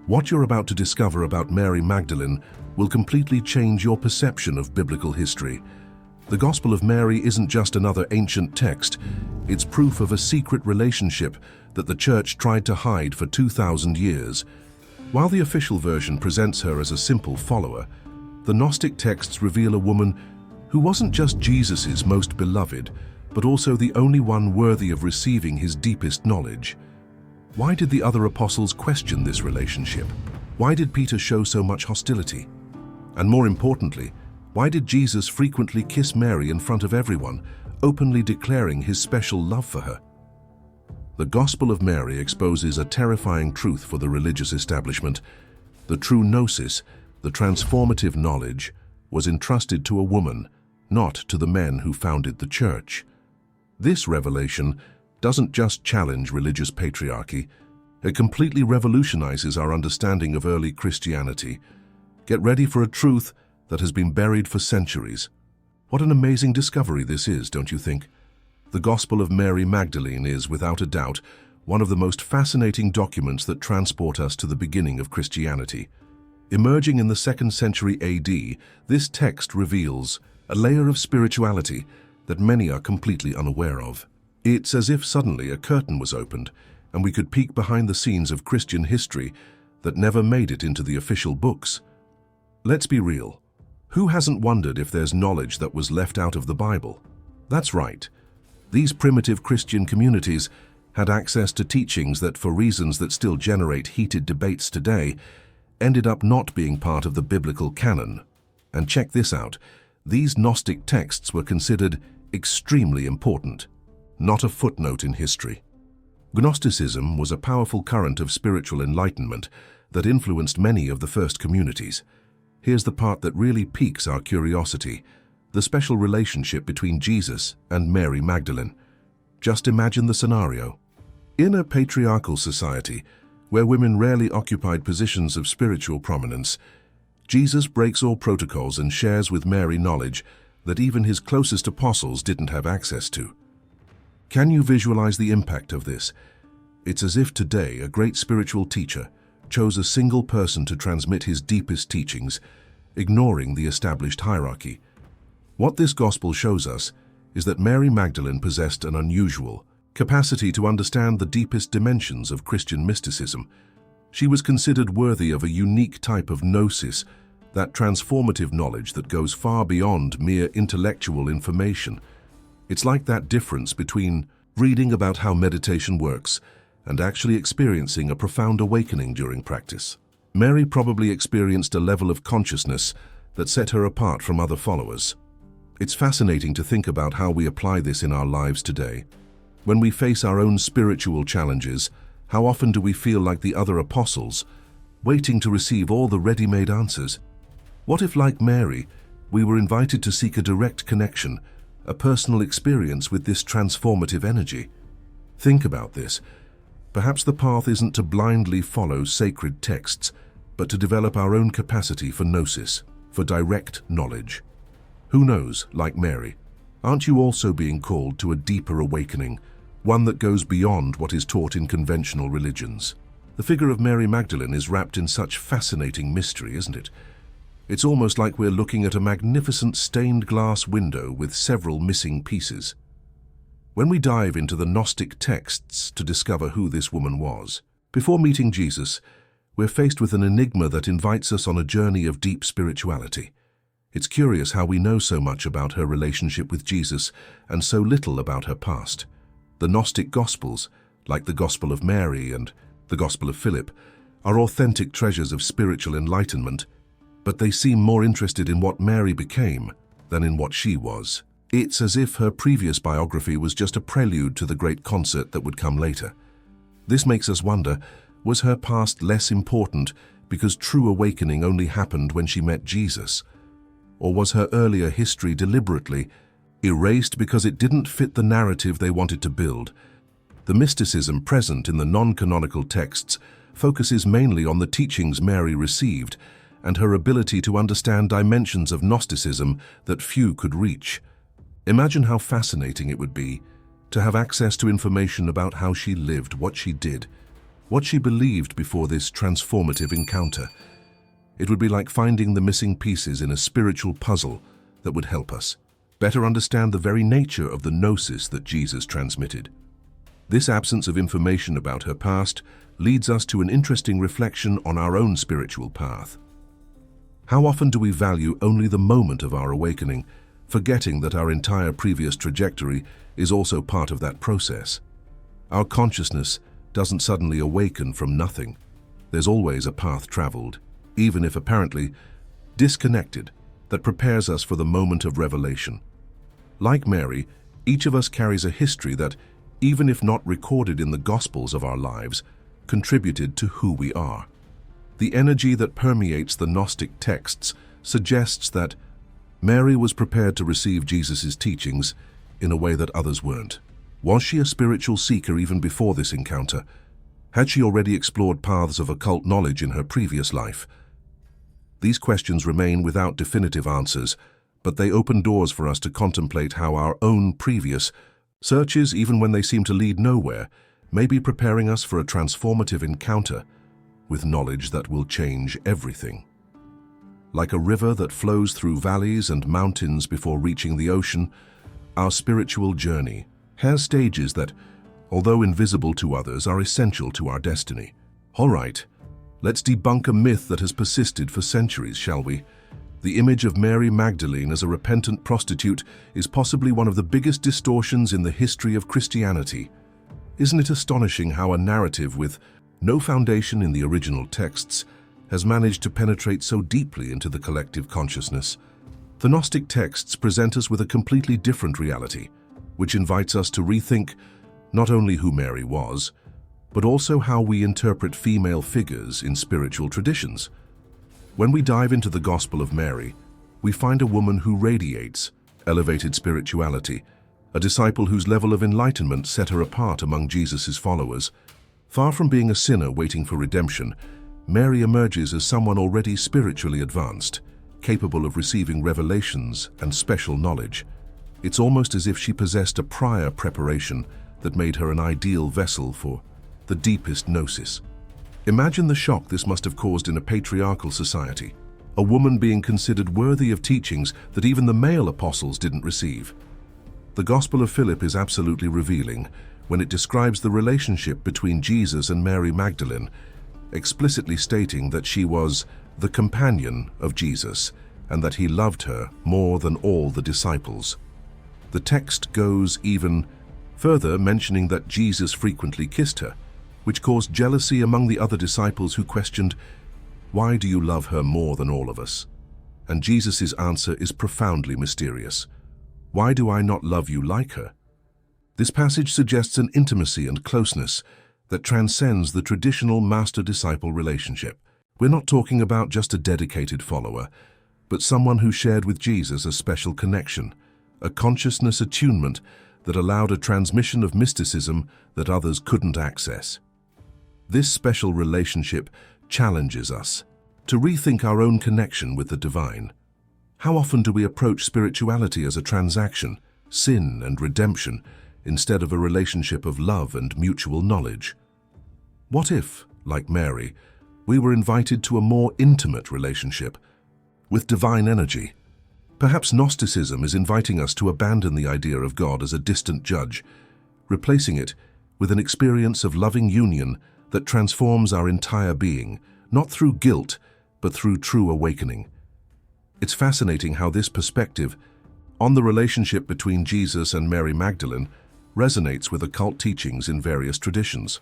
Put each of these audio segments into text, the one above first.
What you're about to discover about Mary Magdalene will completely change your perception of biblical history. The Gospel of Mary isn't just another ancient text, it's proof of a secret relationship that the Church tried to hide for 2,000 years. While the official version presents her as a simple follower, the Gnostic texts reveal a woman who wasn't just Jesus's most beloved, but also the only one worthy of receiving his deepest knowledge. Why did the other apostles question this relationship? Why did Peter show so much hostility? And more importantly, why did Jesus frequently kiss Mary in front of everyone, openly declaring his special love for her? The Gospel of Mary exposes a terrifying truth for the religious establishment. The true gnosis, the transformative knowledge, was entrusted to a woman, not to the men who founded the Church. This revelation doesn't just challenge religious patriarchy, it completely revolutionizes our understanding of early Christianity. Get ready for a truth that has been buried for centuries. What an amazing discovery this is, don't you think? The Gospel of Mary Magdalene is, without a doubt, one of the most fascinating documents that transport us to the beginning of Christianity. Emerging in the 2nd century AD, this text reveals a layer of spirituality that many are completely unaware of. It's as if suddenly a curtain was opened and we could peek behind the scenes of Christian history that never made it into the official books. Let's be real. Who hasn't wondered if there's knowledge that was left out of the Bible? That's right. These primitive Christian communities had access to teachings that, for reasons that still generate heated debates today, ended up not being part of the biblical canon. And check this out. These Gnostic texts were considered extremely important, not a footnote in history. Gnosticism was a powerful current of spiritual enlightenment that influenced many of the first communities. Here's the part that really piques our curiosity: the special relationship between Jesus and Mary Magdalene. Just imagine the scenario. In a patriarchal society, where women rarely occupied positions of spiritual prominence, Jesus breaks all protocols and shares with Mary knowledge that even his closest apostles didn't have access to. Can you visualize the impact of this? It's as if today a great spiritual teacher chose a single person to transmit his deepest teachings, ignoring the established hierarchy. What this gospel shows us is that Mary Magdalene possessed an unusual capacity to understand the deepest dimensions of Christian mysticism. She was considered worthy of a unique type of gnosis, that transformative knowledge that goes far beyond mere intellectual information. It's like that difference between reading about how meditation works and actually experiencing a profound awakening during practice. Mary probably experienced a level of consciousness that set her apart from other followers. It's fascinating to think about how we apply this in our lives today. When we face our own spiritual challenges, how often do we feel like the other apostles, waiting to receive all the ready-made answers? What if, like Mary, we were invited to seek a direct connection, a personal experience with this transformative energy? Think about this. Perhaps the path isn't to blindly follow sacred texts, but to develop our own capacity for gnosis, for direct knowledge. Who knows, like Mary, aren't you also being called to a deeper awakening, one that goes beyond what is taught in conventional religions? The figure of Mary Magdalene is wrapped in such fascinating mystery, isn't it? It's almost like we're looking at a magnificent stained glass window with several missing pieces. When we dive into the Gnostic texts to discover who this woman was, before meeting Jesus, we're faced with an enigma that invites us on a journey of deep spirituality. It's curious how we know so much about her relationship with Jesus and so little about her past. The Gnostic Gospels, like the Gospel of Mary and the Gospel of Philip, are authentic treasures of spiritual enlightenment, but they seem more interested in what Mary became than in what she was. It's as if her previous biography was just a prelude to the great concert that would come later. This makes us wonder, was her past less important because true awakening only happened when she met Jesus? Or was her earlier history deliberately erased because it didn't fit the narrative they wanted to build? The mysticism present in the non-canonical texts focuses mainly on the teachings Mary received and her ability to understand dimensions of Gnosticism that few could reach. Imagine how fascinating it would be to have access to information about how she lived, what she did, what she believed before this transformative encounter. It would be like finding the missing pieces in a spiritual puzzle that would help us better understand the very nature of the gnosis that Jesus transmitted. This absence of information about her past leads us to an interesting reflection on our own spiritual path. How often do we value only the moment of our awakening, forgetting that our entire previous trajectory is also part of that process? Our consciousness doesn't suddenly awaken from nothing. There's always a path traveled, even if apparently disconnected, that prepares us for the moment of revelation. Like Mary, each of us carries a history that, even if not recorded in the Gospels of our lives, contributed to who we are. The energy that permeates the Gnostic texts suggests that Mary was prepared to receive Jesus' teachings in a way that others weren't. Was she a spiritual seeker even before this encounter? Had she already explored paths of occult knowledge in her previous life? These questions remain without definitive answers, but they open doors for us to contemplate how our own previous searches, even when they seem to lead nowhere, may be preparing us for a transformative encounter with knowledge that will change everything. Like a river that flows through valleys and mountains before reaching the ocean, our spiritual journey has stages that, although invisible to others, are essential to our destiny. All right, let's debunk a myth that has persisted for centuries, shall we? The image of Mary Magdalene as a repentant prostitute is possibly one of the biggest distortions in the history of Christianity. Isn't it astonishing how a narrative with no foundation in the original texts has managed to penetrate so deeply into the collective consciousness? The Gnostic texts present us with a completely different reality, which invites us to rethink not only who Mary was, but also how we interpret female figures in spiritual traditions. When we dive into the Gospel of Mary, we find a woman who radiates elevated spirituality, a disciple whose level of enlightenment set her apart among Jesus' followers. Far from being a sinner waiting for redemption, Mary emerges as someone already spiritually advanced, capable of receiving revelations and special knowledge. It's almost as if she possessed a prior preparation that made her an ideal vessel for the deepest gnosis. Imagine the shock this must have caused in a patriarchal society, a woman being considered worthy of teachings that even the male apostles didn't receive. The Gospel of Philip is absolutely revealing when it describes the relationship between Jesus and Mary Magdalene, explicitly stating that she was the companion of Jesus and that he loved her more than all the disciples. The text goes even further, mentioning that Jesus frequently kissed her, which caused jealousy among the other disciples who questioned, "Why do you love her more than all of us?" And Jesus' answer is profoundly mysterious. "Why do I not love you like her?" This passage suggests an intimacy and closeness that transcends the traditional master-disciple relationship. We're not talking about just a dedicated follower, but someone who shared with Jesus a special connection, a consciousness attunement that allowed a transmission of mysticism that others couldn't access. This special relationship challenges us to rethink our own connection with the divine. How often do we approach spirituality as a transaction, sin and redemption, instead of a relationship of love and mutual knowledge? What if, like Mary, we were invited to a more intimate relationship with divine energy? Perhaps Gnosticism is inviting us to abandon the idea of God as a distant judge, replacing it with an experience of loving union that transforms our entire being, not through guilt, but through true awakening. It's fascinating how this perspective on the relationship between Jesus and Mary Magdalene resonates with occult teachings in various traditions.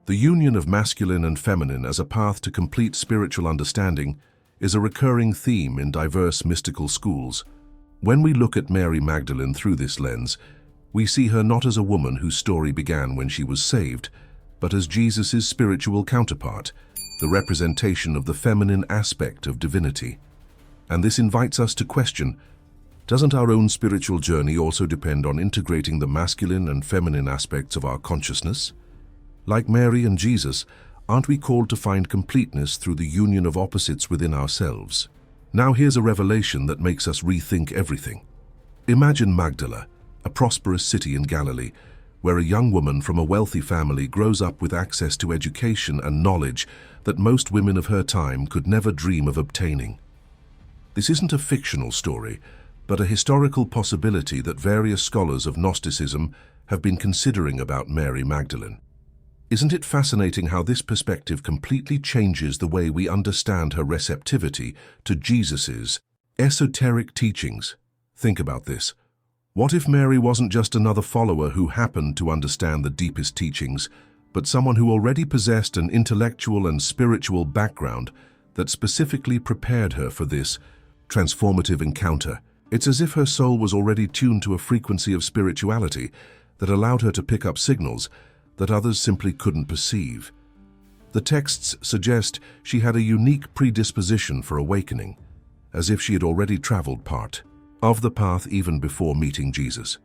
The union of masculine and feminine as a path to complete spiritual understanding is a recurring theme in diverse mystical schools. When we look at Mary Magdalene through this lens, we see her not as a woman whose story began when she was saved, but as Jesus' spiritual counterpart, the representation of the feminine aspect of divinity. And this invites us to question, doesn't our own spiritual journey also depend on integrating the masculine and feminine aspects of our consciousness? Like Mary and Jesus, aren't we called to find completeness through the union of opposites within ourselves? Now here's a revelation that makes us rethink everything. Imagine Magdala, a prosperous city in Galilee, where a young woman from a wealthy family grows up with access to education and knowledge that most women of her time could never dream of obtaining. This isn't a fictional story, but a historical possibility that various scholars of Gnosticism have been considering about Mary Magdalene. Isn't it fascinating how this perspective completely changes the way we understand her receptivity to Jesus's esoteric teachings? Think about this. What if Mary wasn't just another follower who happened to understand the deepest teachings, but someone who already possessed an intellectual and spiritual background that specifically prepared her for this transformative encounter? It's as if her soul was already tuned to a frequency of spirituality that allowed her to pick up signals that others simply couldn't perceive. The texts suggest she had a unique predisposition for awakening, as if she had already traveled part of the path even before meeting Jesus.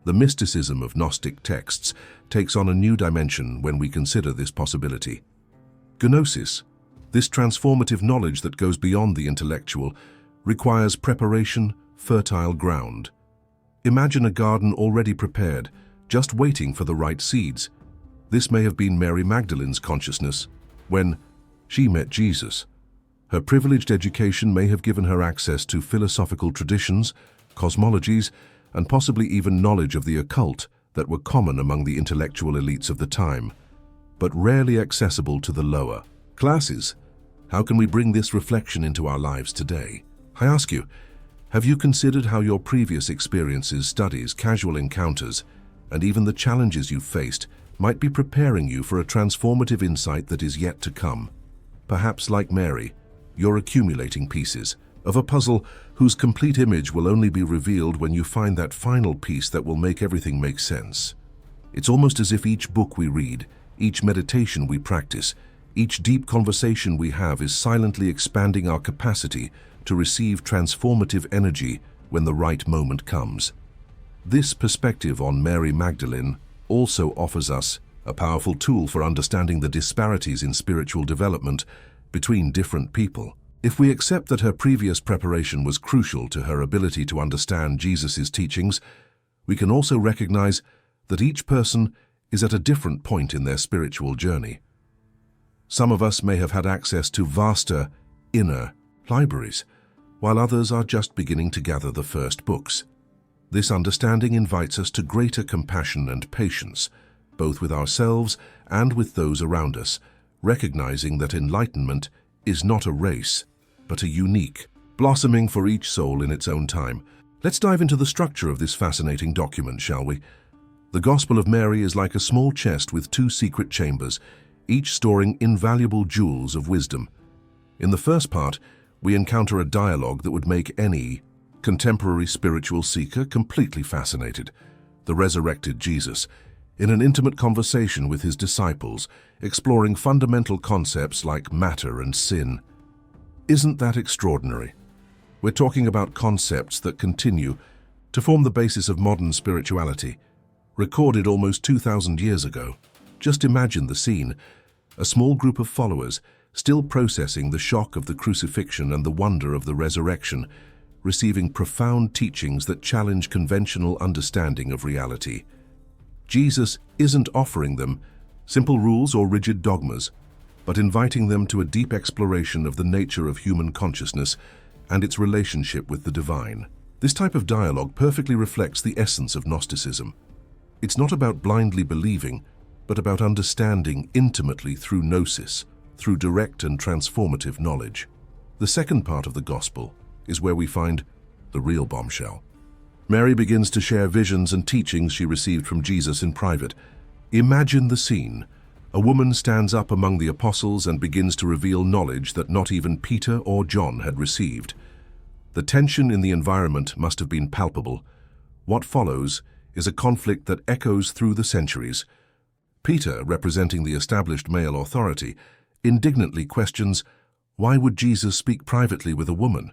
The mysticism of Gnostic texts takes on a new dimension when we consider this possibility. Gnosis, this transformative knowledge that goes beyond the intellectual, requires preparation, fertile ground. Imagine a garden already prepared, just waiting for the right seeds. This may have been Mary Magdalene's consciousness when she met Jesus. Her privileged education may have given her access to philosophical traditions, cosmologies, and possibly even knowledge of the occult that were common among the intellectual elites of the time, but rarely accessible to the lower classes. How can we bring this reflection into our lives today? I ask you, have you considered how your previous experiences, studies, casual encounters, and even the challenges you've faced might be preparing you for a transformative insight that is yet to come? Perhaps, like Mary, you're accumulating pieces of a puzzle whose complete image will only be revealed when you find that final piece that will make everything make sense. It's almost as if each book we read, each meditation we practice, each deep conversation we have is silently expanding our capacity to receive transformative energy when the right moment comes. This perspective on Mary Magdalene also offers us a powerful tool for understanding the disparities in spiritual development between different people. If we accept that her previous preparation was crucial to her ability to understand Jesus' teachings, we can also recognize that each person is at a different point in their spiritual journey. Some of us may have had access to vaster, inner libraries, while others are just beginning to gather the first books. This understanding invites us to greater compassion and patience, both with ourselves and with those around us, recognizing that enlightenment is not a race, but a unique blossoming for each soul in its own time. Let's dive into the structure of this fascinating document, shall we? The Gospel of Mary is like a small chest with two secret chambers, each storing invaluable jewels of wisdom. In the first part, we encounter a dialogue that would make any contemporary spiritual seeker completely fascinated. The resurrected Jesus, in an intimate conversation with his disciples, exploring fundamental concepts like matter and sin. Isn't that extraordinary? We're talking about concepts that continue to form the basis of modern spirituality, recorded almost 2,000 years ago. Just imagine the scene, a small group of followers still processing the shock of the crucifixion and the wonder of the resurrection, receiving profound teachings that challenge conventional understanding of reality. Jesus isn't offering them simple rules or rigid dogmas, but inviting them to a deep exploration of the nature of human consciousness and its relationship with the divine. This type of dialogue perfectly reflects the essence of Gnosticism. It's not about blindly believing, but about understanding intimately through gnosis, through direct and transformative knowledge. The second part of the Gospel is where we find the real bombshell. Mary begins to share visions and teachings she received from Jesus in private. Imagine the scene. A woman stands up among the apostles and begins to reveal knowledge that not even Peter or John had received. The tension in the environment must have been palpable. What follows is a conflict that echoes through the centuries. Peter, representing the established male authority, indignantly questions, "Why would Jesus speak privately with a woman?"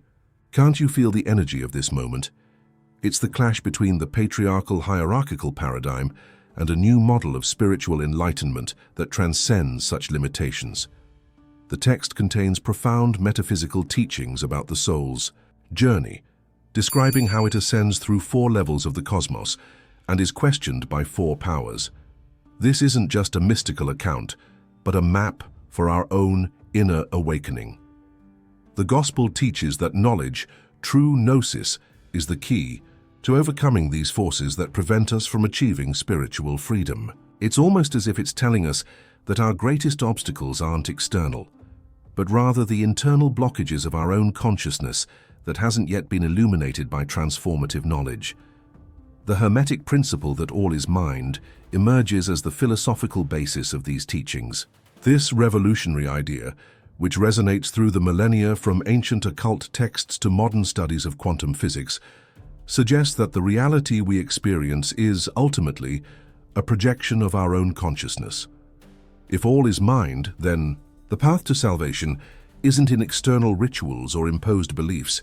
Can't you feel the energy of this moment? It's the clash between the patriarchal hierarchical paradigm and a new model of spiritual enlightenment that transcends such limitations. The text contains profound metaphysical teachings about the soul's journey, describing how it ascends through 4 levels of the cosmos and is questioned by four powers. This isn't just a mystical account, but a map for our own inner awakening. The Gospel teaches that knowledge, true gnosis, is the key to overcoming these forces that prevent us from achieving spiritual freedom. It's almost as if it's telling us that our greatest obstacles aren't external, but rather the internal blockages of our own consciousness that hasn't yet been illuminated by transformative knowledge. The Hermetic principle that all is mind emerges as the philosophical basis of these teachings. This revolutionary idea, which resonates through the millennia from ancient occult texts to modern studies of quantum physics, suggests that the reality we experience is, ultimately, a projection of our own consciousness. If all is mind, then the path to salvation isn't in external rituals or imposed beliefs,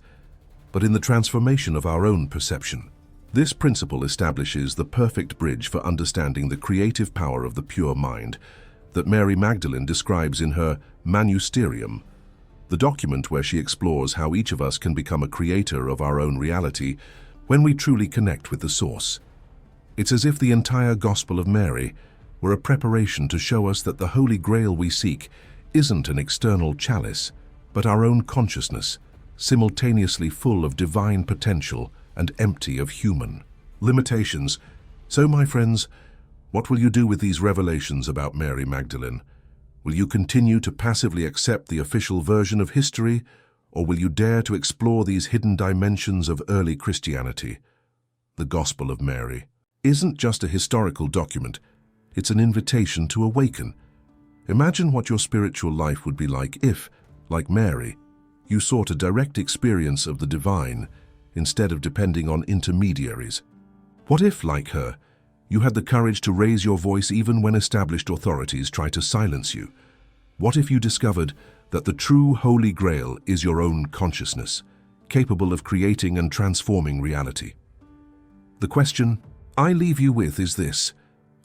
but in the transformation of our own perception. This principle establishes the perfect bridge for understanding the creative power of the pure mind that Mary Magdalene describes in her Magisterium, the document where she explores how each of us can become a creator of our own reality when we truly connect with the source. It's as if the entire Gospel of Mary were a preparation to show us that the Holy Grail we seek isn't an external chalice, but our own consciousness, simultaneously full of divine potential and empty of human limitations. So, my friends, what will you do with these revelations about Mary Magdalene? Will you continue to passively accept the official version of history, or will you dare to explore these hidden dimensions of early Christianity? The Gospel of Mary isn't just a historical document, it's an invitation to awaken. Imagine what your spiritual life would be like if, like Mary, you sought a direct experience of the divine instead of depending on intermediaries. What if, like her, you had the courage to raise your voice even when established authorities try to silence you? What if you discovered that the true Holy Grail is your own consciousness, capable of creating and transforming reality? The question I leave you with is this: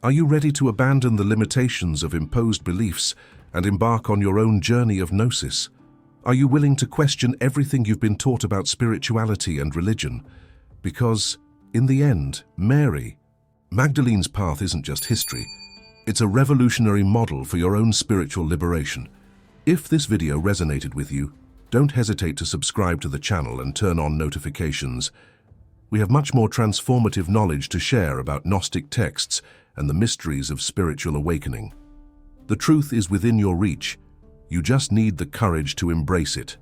are you ready to abandon the limitations of imposed beliefs and embark on your own journey of gnosis? Are you willing to question everything you've been taught about spirituality and religion? Because, in the end, Mary Magdalene's path isn't just history, it's a revolutionary model for your own spiritual liberation. If this video resonated with you, don't hesitate to subscribe to the channel and turn on notifications. We have much more transformative knowledge to share about Gnostic texts and the mysteries of spiritual awakening. The truth is within your reach. You just need the courage to embrace it.